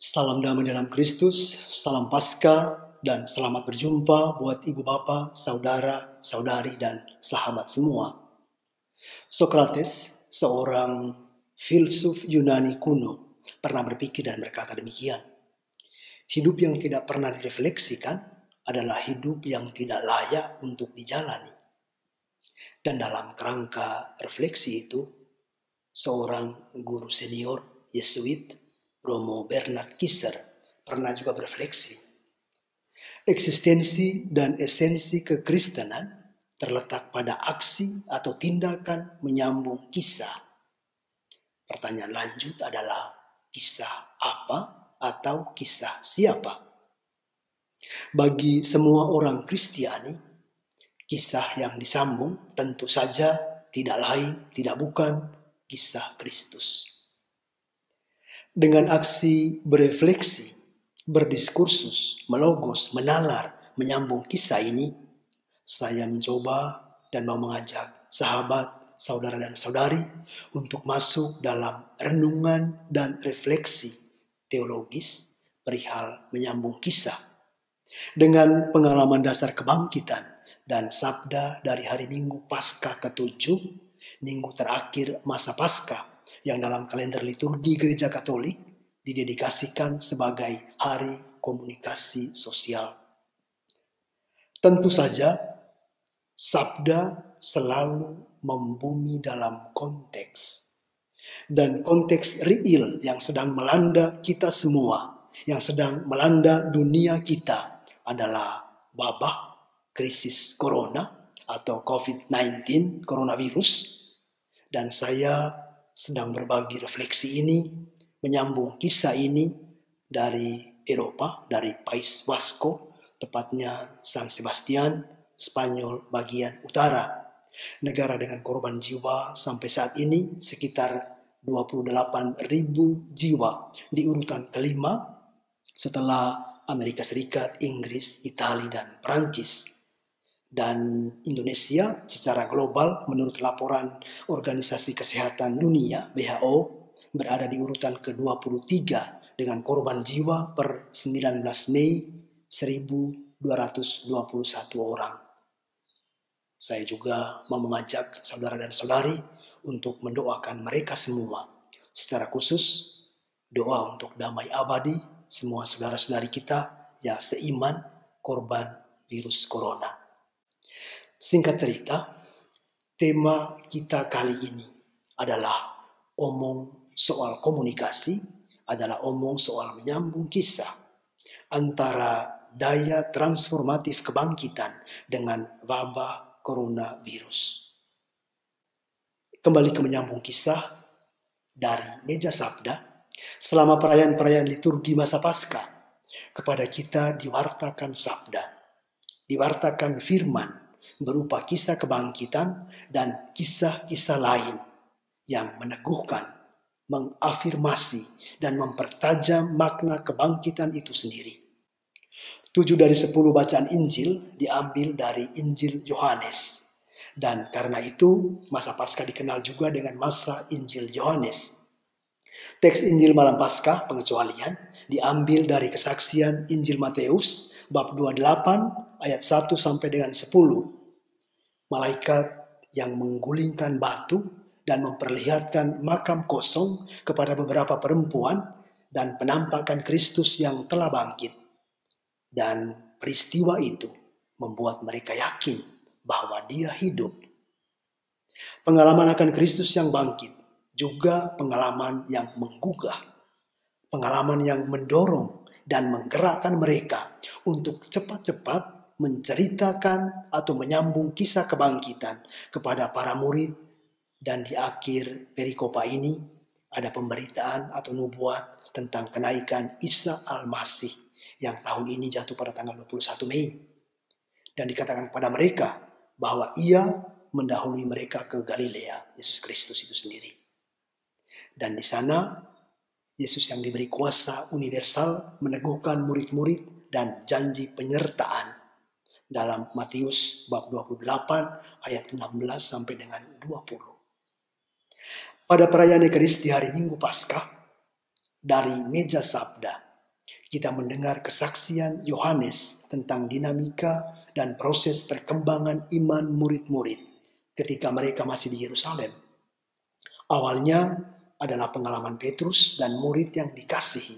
Salam damai dalam Kristus, salam Paskah, dan selamat berjumpa buat ibu bapa, saudara, saudari, dan sahabat semua. Sokrates, seorang filsuf Yunani kuno, pernah berpikir dan berkata demikian. Hidup yang tidak pernah direfleksikan adalah hidup yang tidak layak untuk dijalani. Dan dalam kerangka refleksi itu, seorang guru senior Yesuit, Romo Bernard Kieser, pernah juga berefleksi. Eksistensi dan esensi kekristenan terletak pada aksi atau tindakan menyambung kisah. Pertanyaan lanjut adalah kisah apa atau kisah siapa? Bagi semua orang Kristiani, kisah yang disambung tentu saja tidak lain, tidak bukan kisah Kristus. Dengan aksi berefleksi, berdiskursus, melogos, menalar, menyambung kisah ini, saya mencoba dan mau mengajak sahabat, saudara dan saudari untuk masuk dalam renungan dan refleksi teologis perihal menyambung kisah. Dengan pengalaman dasar kebangkitan dan sabda dari hari Minggu Paskah ke-7, minggu terakhir masa Paskah, yang dalam kalender liturgi Gereja Katolik didedikasikan sebagai Hari Komunikasi Sosial. Tentu saja, sabda selalu membumi dalam konteks. Dan konteks real yang sedang melanda kita semua, yang sedang melanda dunia kita adalah wabah, krisis corona atau COVID-19, coronavirus. Dan saya sedang berbagi refleksi ini, menyambung kisah ini dari Eropa, dari País Vasco, tepatnya San Sebastian, Spanyol bagian utara. Negara dengan korban jiwa sampai saat ini sekitar 28.000 jiwa di urutan kelima setelah Amerika Serikat, Inggris, Italia, dan Perancis. Dan Indonesia secara global menurut laporan Organisasi Kesehatan Dunia WHO berada di urutan ke-23 dengan korban jiwa per 19 Mei 1.221 orang. Saya juga mau mengajak saudara dan saudari untuk mendoakan mereka semua. Secara khusus doa untuk damai abadi semua saudara-saudari kita yang seiman korban virus corona. Singkat cerita, tema kita kali ini adalah omong soal komunikasi, adalah omong soal menyambung kisah antara daya transformatif kebangkitan dengan wabah coronavirus. Kembali ke menyambung kisah dari meja sabda, selama perayaan-perayaan liturgi masa Paskah, kepada kita diwartakan sabda, diwartakan firman, berupa kisah kebangkitan dan kisah-kisah lain yang meneguhkan, mengafirmasi, dan mempertajam makna kebangkitan itu sendiri. 7 dari 10 bacaan Injil diambil dari Injil Yohanes. Dan karena itu, masa Paskah dikenal juga dengan masa Injil Yohanes. Teks Injil malam Paskah, pengecualian, diambil dari kesaksian Injil Matius, bab 28, ayat 1 sampai dengan 10. Malaikat yang menggulingkan batu dan memperlihatkan makam kosong kepada beberapa perempuan dan penampakan Kristus yang telah bangkit. Dan peristiwa itu membuat mereka yakin bahwa Dia hidup. Pengalaman akan Kristus yang bangkit juga pengalaman yang menggugah, pengalaman yang mendorong dan menggerakkan mereka untuk cepat-cepat menceritakan atau menyambung kisah kebangkitan kepada para murid. Dan di akhir perikopa ini ada pemberitaan atau nubuat tentang kenaikan Isa Al-Masih yang tahun ini jatuh pada tanggal 21 Mei. Dan dikatakan kepada mereka bahwa Ia mendahului mereka ke Galilea, Yesus Kristus itu sendiri. Dan di sana Yesus yang diberi kuasa universal meneguhkan murid-murid dan janji penyertaan dalam Matius bab 28 ayat 16 sampai dengan 20. Pada perayaan Ekaristi hari Minggu Paskah, dari meja sabda Kita mendengar kesaksian Yohanes tentang dinamika dan proses perkembangan iman murid-murid ketika mereka masih di Yerusalem. Awalnya adalah pengalaman Petrus dan murid yang dikasihi.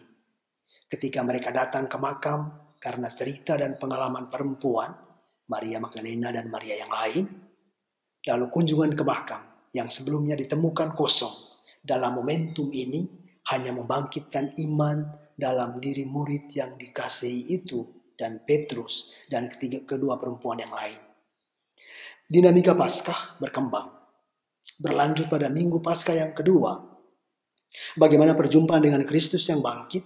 Ketika mereka datang ke makam karena cerita dan pengalaman perempuan, Maria Magdalena dan Maria yang lain, lalu kunjungan ke makam yang sebelumnya ditemukan kosong. Dalam momentum ini hanya membangkitkan iman dalam diri murid yang dikasihi itu dan Petrus dan kedua perempuan yang lain. Dinamika Paskah berkembang. Berlanjut pada Minggu Paskah yang kedua. Bagaimana perjumpaan dengan Kristus yang bangkit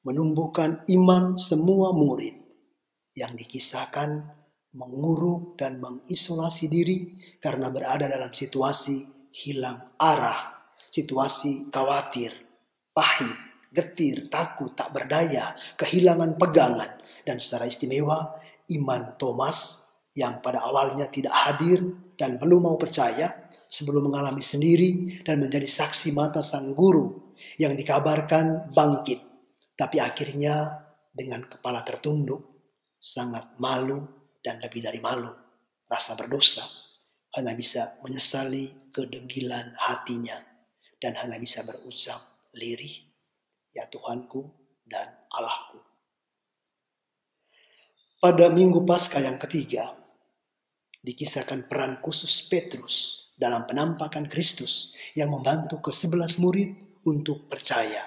menumbuhkan iman semua murid yang dikisahkan mengurung dan mengisolasi diri karena berada dalam situasi hilang arah, situasi khawatir, pahit, getir, takut, tak berdaya, kehilangan pegangan, dan secara istimewa iman Thomas yang pada awalnya tidak hadir dan belum mau percaya sebelum mengalami sendiri dan menjadi saksi mata sang guru yang dikabarkan bangkit. Tapi akhirnya dengan kepala tertunduk, sangat malu dan lebih dari malu, rasa berdosa, hanya bisa menyesali kedegilan hatinya dan hanya bisa berucap lirih, ya Tuhanku dan Allahku. Pada Minggu Paskah yang ketiga, dikisahkan peran khusus Petrus dalam penampakan Kristus yang membantu ke-11 murid untuk percaya.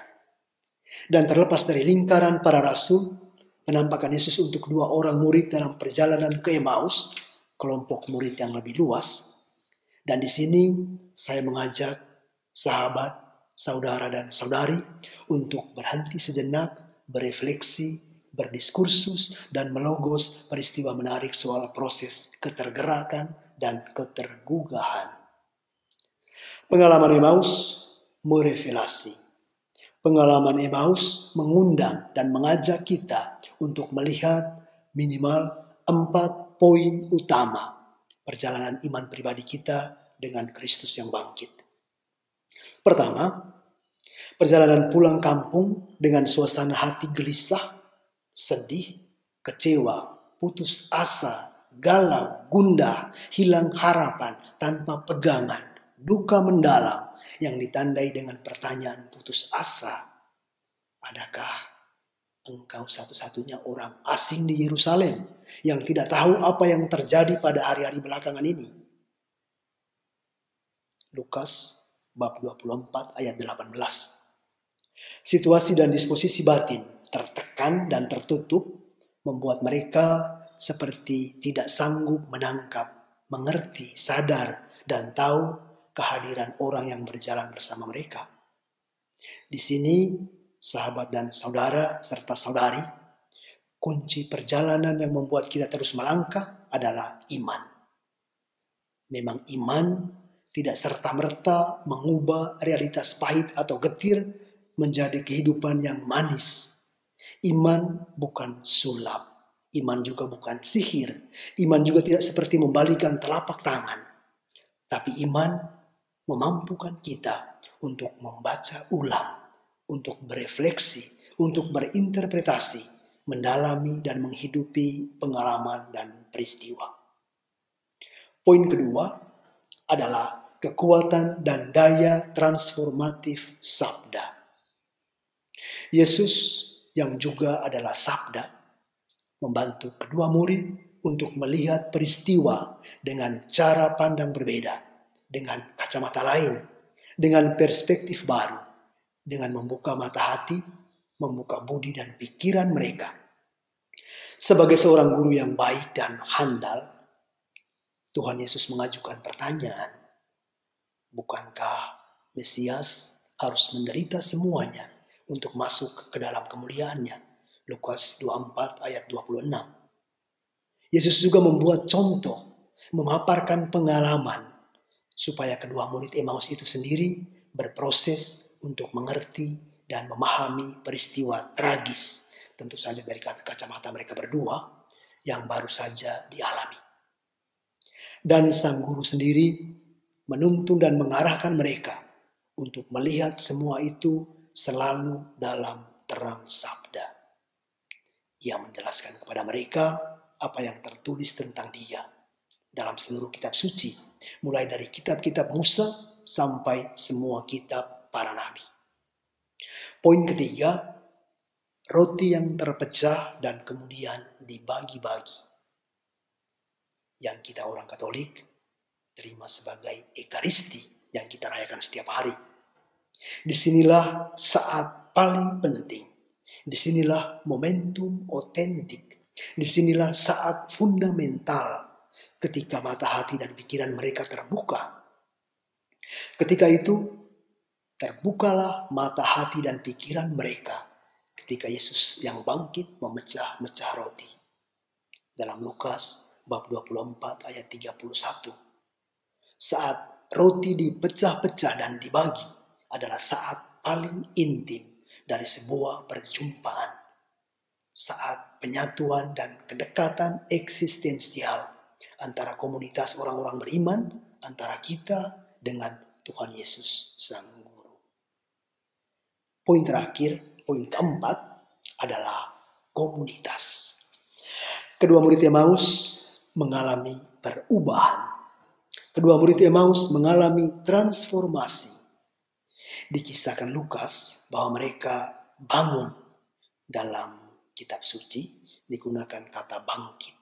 Dan terlepas dari lingkaran para rasul, penampakan Yesus untuk 2 orang murid dalam perjalanan ke Emmaus, kelompok murid yang lebih luas. Dan di sini saya mengajak sahabat, saudara dan saudari untuk berhenti sejenak, berefleksi, berdiskursus, dan melogos peristiwa menarik soal proses ketergerakan dan ketergugahan. Pengalaman Emmaus merevelasi. Pengalaman Emmaus mengundang dan mengajak kita untuk melihat minimal 4 poin utama perjalanan iman pribadi kita dengan Kristus yang bangkit. Pertama, perjalanan pulang kampung dengan suasana hati gelisah, sedih, kecewa, putus asa, galau, gundah, hilang harapan, tanpa pegangan, duka mendalam yang ditandai dengan pertanyaan putus asa. Adakah engkau satu-satunya orang asing di Yerusalem yang tidak tahu apa yang terjadi pada hari-hari belakangan ini? Lukas bab 24 ayat 18. Situasi dan disposisi batin tertekan dan tertutup membuat mereka seperti tidak sanggup menangkap, mengerti, sadar, dan tahu kehadiran orang yang berjalan bersama mereka. Di sini, sahabat dan saudara serta saudari, kunci perjalanan yang membuat kita terus melangkah adalah iman. Memang iman tidak serta-merta mengubah realitas pahit atau getir menjadi kehidupan yang manis. Iman bukan sulap. Iman juga bukan sihir. Iman juga tidak seperti membalikan telapak tangan. Tapi iman memampukan kita untuk membaca ulang, untuk berefleksi, untuk berinterpretasi, mendalami dan menghidupi pengalaman dan peristiwa. Poin kedua adalah kekuatan dan daya transformatif sabda. Yesus yang juga adalah sabda membantu kedua murid untuk melihat peristiwa dengan cara pandang berbeda, dengan kacamata lain, dengan perspektif baru, dengan membuka mata hati, membuka budi dan pikiran mereka. Sebagai seorang guru yang baik dan handal, Tuhan Yesus mengajukan pertanyaan, bukankah Mesias harus menderita semuanya untuk masuk ke dalam kemuliaannya? Lukas 24 ayat 26. Yesus juga membuat contoh, memaparkan pengalaman, supaya kedua murid Emmaus itu sendiri berproses untuk mengerti dan memahami peristiwa tragis, tentu saja dari kacamata mereka berdua, yang baru saja dialami. Dan sang guru sendiri menuntun dan mengarahkan mereka untuk melihat semua itu selalu dalam terang sabda. Ia menjelaskan kepada mereka apa yang tertulis tentang Dia dalam seluruh kitab suci, mulai dari kitab-kitab Musa sampai semua kitab para nabi. Poin ketiga, roti yang terpecah dan kemudian dibagi-bagi, yang kita orang Katolik terima sebagai Ekaristi yang kita rayakan setiap hari. Disinilah saat paling penting. Disinilah momentum otentik. Disinilah saat fundamental ketika mata hati dan pikiran mereka terbuka. Ketika itu terbukalah mata hati dan pikiran mereka ketika Yesus yang bangkit memecah-mecah roti. Dalam Lukas bab 24 ayat 31. Saat roti dipecah-pecah dan dibagi adalah saat paling intim dari sebuah perjumpaan. Saat penyatuan dan kedekatan eksistensial antara komunitas orang-orang beriman, antara kita dengan Tuhan Yesus Sang Guru. Poin terakhir, poin keempat adalah komunitas. Kedua murid Emmaus mengalami perubahan. Kedua murid Emmaus mengalami transformasi. Dikisahkan Lukas bahwa mereka bangun. Dalam kitab suci digunakan kata bangkit.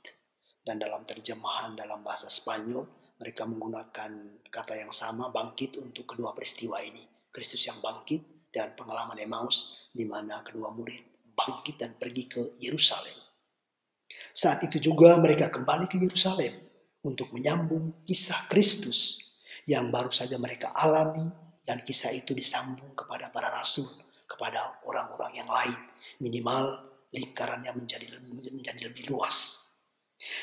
Dan dalam terjemahan dalam bahasa Spanyol mereka menggunakan kata yang sama, bangkit, untuk kedua peristiwa ini. Kristus yang bangkit dan pengalaman Emmaus di mana kedua murid bangkit dan pergi ke Yerusalem. Saat itu juga mereka kembali ke Yerusalem untuk menyambung kisah Kristus yang baru saja mereka alami, dan kisah itu disambung kepada para rasul, kepada orang-orang yang lain. Minimal lingkarannya menjadi lebih luas.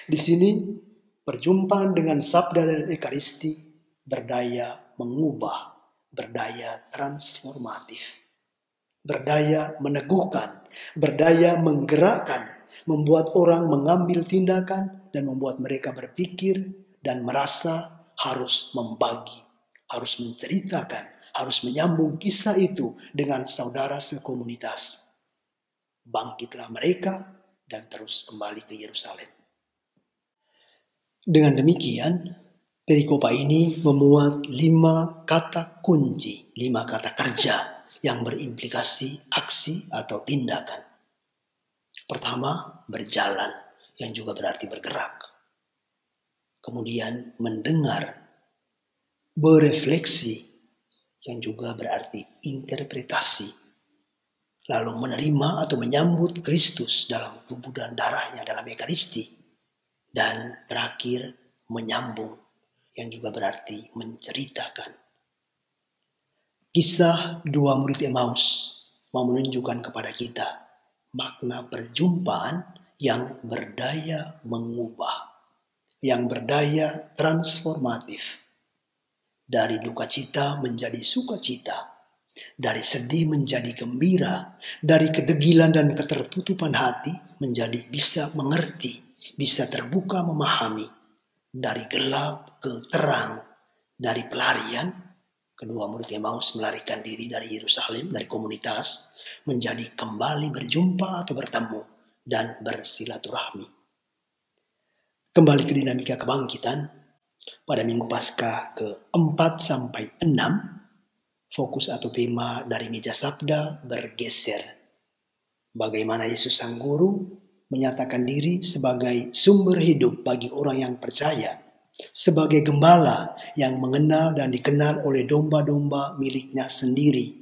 Di sini perjumpaan dengan sabda dan Ekaristi berdaya mengubah, berdaya transformatif, berdaya meneguhkan, berdaya menggerakkan, membuat orang mengambil tindakan dan membuat mereka berpikir dan merasa harus membagi, harus menceritakan, harus menyambung kisah itu dengan saudara sekomunitas. Bangkitlah mereka dan terus kembali ke Yerusalem. Dengan demikian, perikopa ini memuat 5 kata kunci, 5 kata kerja yang berimplikasi aksi atau tindakan. Pertama, berjalan, yang juga berarti bergerak. Kemudian mendengar, berefleksi, yang juga berarti interpretasi. Lalu menerima atau menyambut Kristus dalam tubuh dan darahnya dalam Ekaristi. Dan terakhir menyambung, yang juga berarti menceritakan. Kisah dua murid Emmaus mau menunjukkan kepada kita makna perjumpaan yang berdaya mengubah, yang berdaya transformatif. Dari duka cita menjadi sukacita, dari sedih menjadi gembira, dari kedegilan dan ketertutupan hati menjadi bisa mengerti, bisa terbuka memahami, dari gelap ke terang, dari pelarian. Kedua murid Emmaus melarikan diri dari Yerusalem, dari komunitas, menjadi kembali berjumpa atau bertemu dan bersilaturahmi. Kembali ke dinamika kebangkitan. Pada Minggu Paskah ke-4 sampai 6, fokus atau tema dari meja sabda bergeser. Bagaimana Yesus Sang Guru menyatakan diri sebagai sumber hidup bagi orang yang percaya, sebagai gembala yang mengenal dan dikenal oleh domba-domba miliknya sendiri,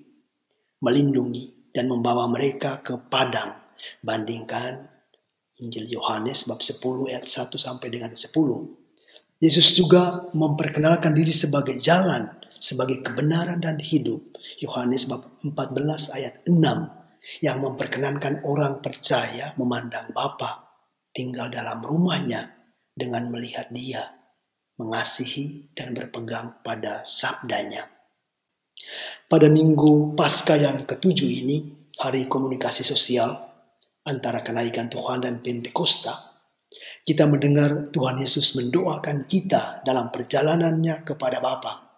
melindungi dan membawa mereka ke padang. Bandingkan Injil Yohanes bab 10 ayat 1 sampai dengan 10. Yesus juga memperkenalkan diri sebagai jalan, sebagai kebenaran dan hidup. Yohanes bab 14 ayat 6 yang memperkenankan orang percaya memandang Bapa, tinggal dalam rumahnya dengan melihat Dia, mengasihi dan berpegang pada sabdanya. Pada Minggu Paskah yang ke-7 ini, hari komunikasi sosial antara kenaikan Tuhan dan Pentakosta, kita mendengar Tuhan Yesus mendoakan kita dalam perjalanannya kepada Bapa.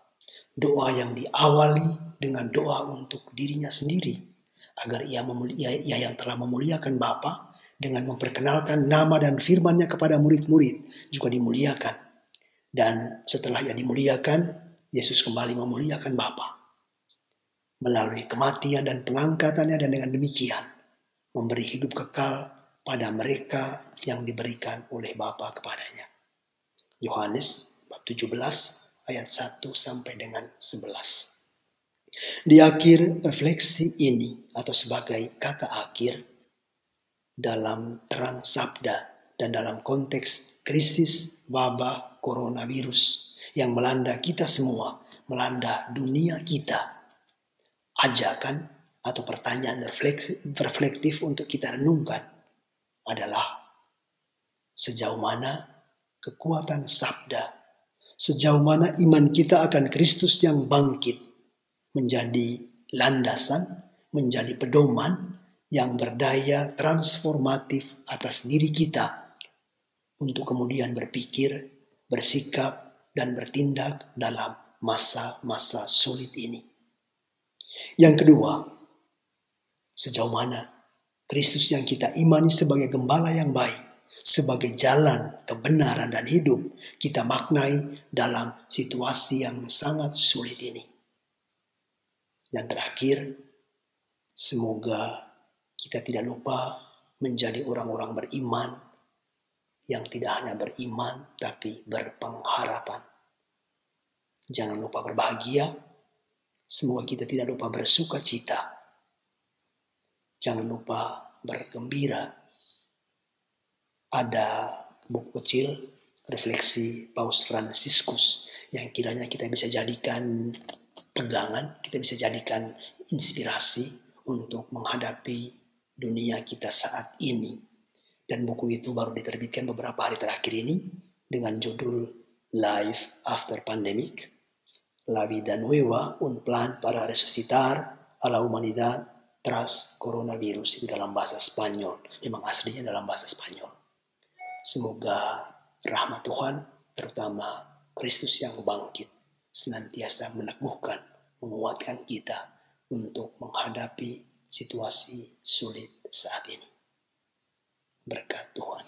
Doa yang diawali dengan doa untuk dirinya sendiri, agar ia yang telah memuliakan Bapa dengan memperkenalkan nama dan firman-Nya kepada murid-murid juga dimuliakan. Dan setelah ia dimuliakan, Yesus kembali memuliakan Bapa melalui kematian dan pengangkatannya, dan dengan demikian memberi hidup kekal pada mereka yang diberikan oleh Bapa kepadanya. Yohanes bab 17 ayat 1 sampai dengan 11. Di akhir refleksi ini atau sebagai kata akhir dalam terang sabda dan dalam konteks krisis wabah coronavirus yang melanda kita semua, melanda dunia kita, ajakan atau pertanyaan reflektif untuk kita renungkan adalah sejauh mana kekuatan sabda, sejauh mana iman kita akan Kristus yang bangkit menjadi landasan, menjadi pedoman yang berdaya transformatif atas diri kita untuk kemudian berpikir, bersikap, dan bertindak dalam masa-masa sulit ini. Yang kedua, sejauh mana Kristus yang kita imani sebagai gembala yang baik, sebagai jalan kebenaran dan hidup, kita maknai dalam situasi yang sangat sulit ini. Dan terakhir, semoga kita tidak lupa menjadi orang-orang beriman yang tidak hanya beriman tapi berpengharapan. Jangan lupa berbahagia. Semoga kita tidak lupa bersuka cita. Jangan lupa bergembira. Ada buku kecil refleksi Paus Fransiskus yang kiranya kita bisa jadikan pegangan, kita bisa jadikan inspirasi untuk menghadapi dunia kita saat ini. Dan buku itu baru diterbitkan beberapa hari terakhir ini dengan judul Life After Pandemic. La vida nueva, un plan para resucitar a la humanidad tras coronavirus. Itu dalam bahasa Spanyol. Memang aslinya dalam bahasa Spanyol. Semoga rahmat Tuhan, terutama Kristus yang bangkit, senantiasa meneguhkan, menguatkan kita untuk menghadapi situasi sulit saat ini. Berkat Tuhan.